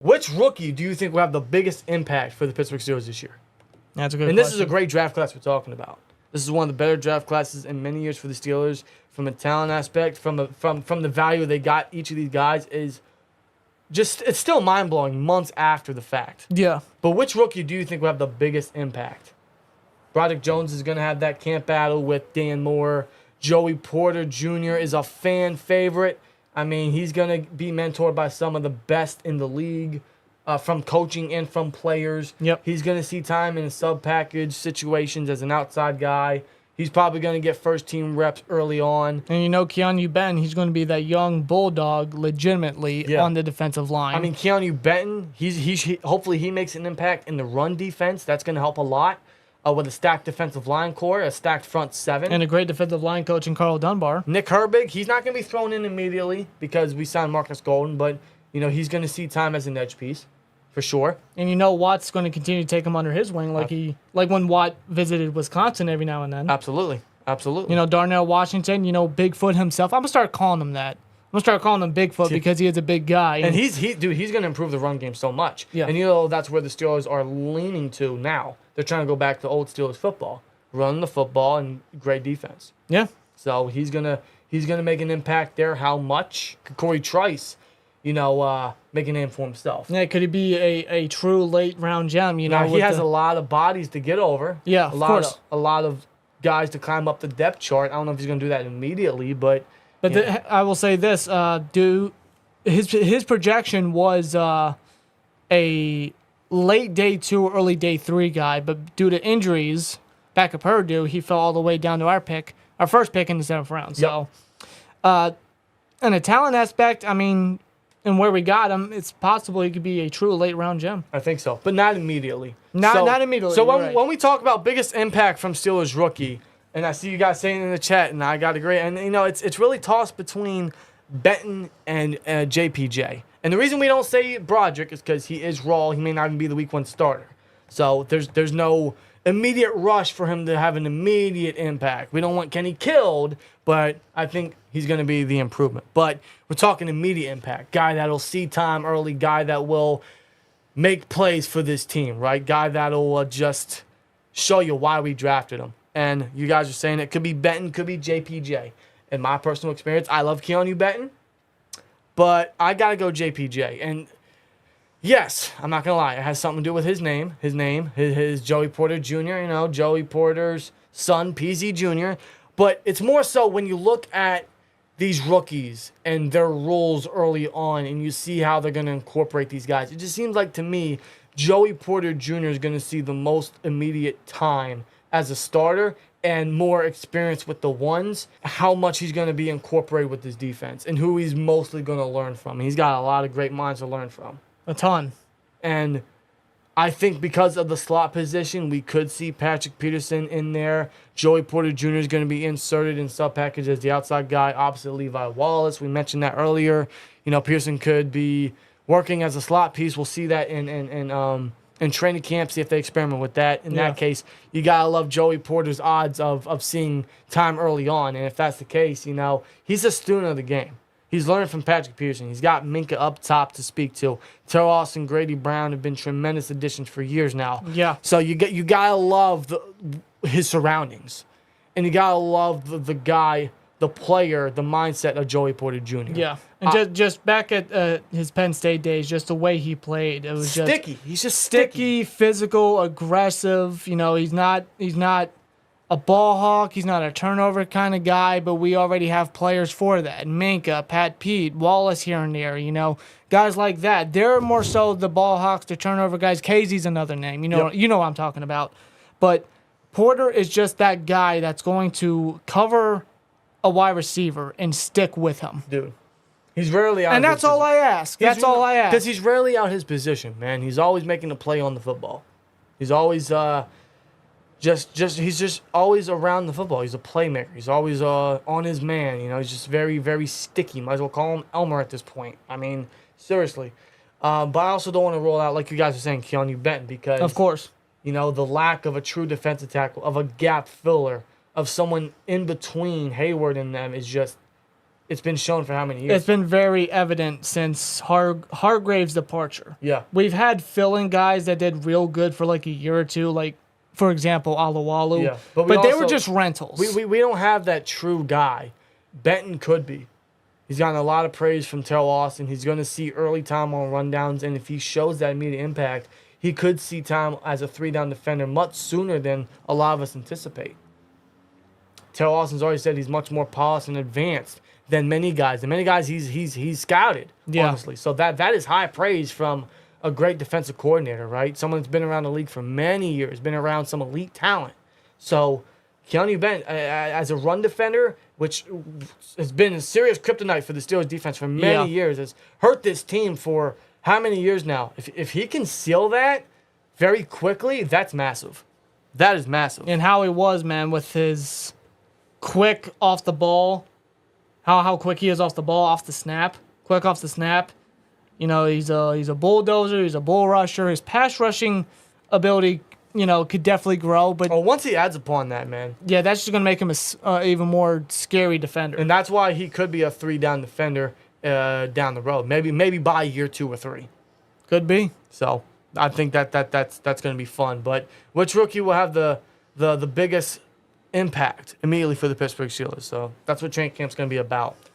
Which rookie do you think will have the biggest impact for the Pittsburgh Steelers this year? That's a good And question. this is a great draft class we're talking about. This is one of the better draft classes in many years for the Steelers. From a talent aspect, from the value they got each of these guys is just, it's still mind-blowing months after the fact. Yeah. But which rookie do you think will have the biggest impact? Broderick Jones is going to have that camp battle with Dan Moore. Joey Porter Jr. is a fan favorite. I mean, he's going to be mentored by some of the best in the league from coaching and from players. Yep. He's going to see time in sub-package situations as an outside guy. He's probably going to get first-team reps early on. And Keanu Benton, he's going to be that young bulldog legitimately on the defensive line. I mean, Keanu Benton, hopefully he makes an impact in the run defense. That's going to help a lot. With a stacked defensive line core, a stacked front seven. And a great defensive line coach in Carl Dunbar. Nick Herbig, he's not going to be thrown in immediately because we signed Marcus Golden, but, he's going to see time as an edge piece, for sure. And Watt's going to continue to take him under his wing like when Watt visited Wisconsin every now and then. Absolutely. Darnell Washington, Bigfoot himself. I'm going to start calling him that. I'm going to start calling him Bigfoot because he is a big guy. And he's going to improve the run game so much. Yeah. And that's where the Steelers are leaning to now. They're trying to go back to old Steelers football, running the football and great defense. Yeah. So he's gonna make an impact there. How much? Could Corey Trice, make a name for himself? Yeah, could he be a true late round gem? Now he has a lot of bodies to get over. Yeah, of course. A lot of guys to climb up the depth chart. I don't know if he's gonna do that immediately, but I will say this: his projection was a late day 2, early day 3 guy, but due to injuries back at Purdue, he fell all the way down to our first pick in the 7th round. So, in a talent aspect, I mean, and where we got him, it's possible he could be a true late round gem. I think so, but not immediately. Not immediately. So when we talk about biggest impact from Steelers rookie, and I see you guys saying in the chat, and I got to agree, and it's really tossed between Benton and JPJ. And the reason we don't say Broderick is because he is raw. He may not even be the week 1 starter. So there's no immediate rush for him to have an immediate impact. We don't want Kenny killed, but I think he's going to be the improvement. But we're talking immediate impact. Guy that'll see time early. Guy that will make plays for this team, right? Guy that'll just show you why we drafted him. And you guys are saying it could be Benton, could be JPJ. In my personal experience, I love Keanu Benton. But I got to go JPJ. And yes, I'm not going to lie. It has something to do with his name. His Joey Porter Jr., Joey Porter's son, PZ Jr. But it's more so when you look at these rookies and their roles early on and you see how they're going to incorporate these guys. It just seems like to me, Joey Porter Jr. is going to see the most immediate time as a starter and more experience with the ones, how much he's going to be incorporated with this defense and who he's mostly going to learn from. He's got a lot of great minds to learn from. A ton. And I think because of the slot position, we could see Patrick Peterson in there. Joey Porter Jr. is going to be inserted in sub-package as the outside guy opposite Levi Wallace. We mentioned that earlier. Pearson could be working as a slot piece. We'll see that in training camp, see if they experiment with that. In that case, you got to love Joey Porter's odds of seeing time early on. And if that's the case, he's a student of the game. He's learned from Patrick Peterson. He's got Minka up top to speak to. Terrell Austin, Grady Brown have been tremendous additions for years now. Yeah. So you got to love his surroundings. And you got to love the guy, the player, the mindset of Joey Porter Jr. Yeah. And just back at his Penn State days, just the way he played, it was sticky. He's just sticky, physical, aggressive. He's not a ball hawk. He's not a turnover kind of guy, but we already have players for that. Minka, Pat Pete, Wallace here and there, guys like that. They're more so the ball hawks, the turnover guys. Casey's another name. You know what I'm talking about. But Porter is just that guy that's going to cover a wide receiver and stick with him. Dude. He's rarely out. And that's all I ask. That's all I ask. Because he's rarely out his position, man. He's always making a play on the football. He's always he's just always around the football. He's a playmaker. He's always on his man. He's just very, very sticky. Might as well call him Elmer at this point. I mean, seriously. But I also don't want to roll out, like you guys are saying, Keanu Benton, because of course, the lack of a true defensive tackle, of a gap filler, of someone in between Hayward and them is just it's been shown for how many years? It's been very evident since Hargrave's departure. Yeah. We've had fill-in guys that did real good for like a year or two, like, for example, Aluwalu. Yeah. But they were just rentals. We don't have that true guy. Benton could be. He's gotten a lot of praise from Terrell Austin. He's going to see early time on rundowns, and if he shows that immediate impact, he could see time as a 3-down defender much sooner than a lot of us anticipate. Terrell Austin's already said he's much more polished and advanced than many guys. And many guys he's scouted, honestly. So that is high praise from a great defensive coordinator, right? Someone that's been around the league for many years, been around some elite talent. So Keanu Benton, as a run defender, which has been a serious kryptonite for the Steelers defense for many years, has hurt this team for how many years now? If he can seal that very quickly, that's massive. That is massive. And how he was, man, with his quick off the ball, how quick he is off the ball, off the snap, quick off the snap. You know, he's a bulldozer, he's a bull rusher. His pass rushing ability, you know, could definitely grow. But once he adds upon that, man. Yeah, that's just going to make him a even more scary defender. And that's why he could be a 3-down defender down the road. Maybe by year 2 or 3. Could be. So I think that's going to be fun. But which rookie will have the biggest impact immediately for the Pittsburgh Steelers? So that's what training camp's going to be about.